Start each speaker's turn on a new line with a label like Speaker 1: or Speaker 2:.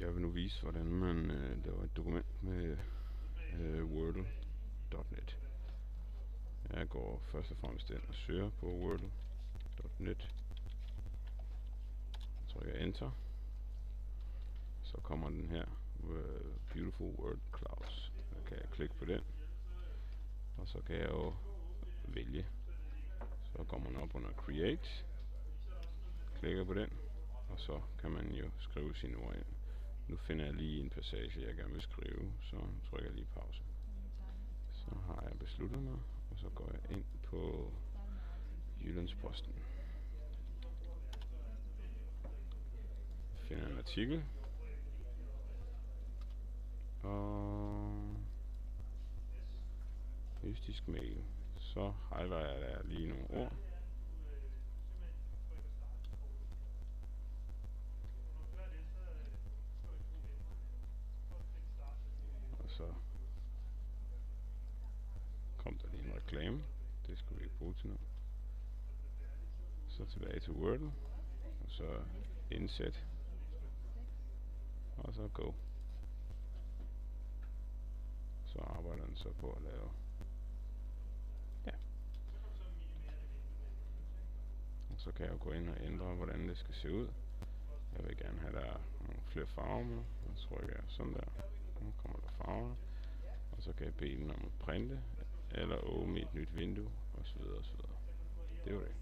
Speaker 1: Jeg vil nu vise, hvordan man laver et dokument med Wordle.net. Jeg går først og fremmest ind og søger på Wordle.net. Trykker Enter. Så kommer den her Beautiful Word Clouds. Så kan jeg klikke på den. Og så kan jeg jo vælge. Så kommer man op under Create. Klikker på den. Og så kan man jo skrive sine ord ind. Nu finder jeg lige en passage, jeg gerne vil skrive, så trykker jeg lige pause. Så har jeg besluttet mig, og så går jeg ind på Jyllandsposten. Finder en artikel. Og mystisk mail. Så highlighter jeg lige nogle ord. Og så kom der lige en reklame. Det skulle vi ikke bruge til noget. Så tilbage til Wordle. Og så indsæt. Og så go. Så arbejder den så på at lave. Ja. Og så kan jeg gå ind og ændre, hvordan det skal se ud. Jeg vil gerne have der nogle flere farver med. Så trykker jeg sådan der. Nu kommer der farver. Og så kan jeg bede den om at printe eller åbne et nyt vindue osv. osv. Det var det.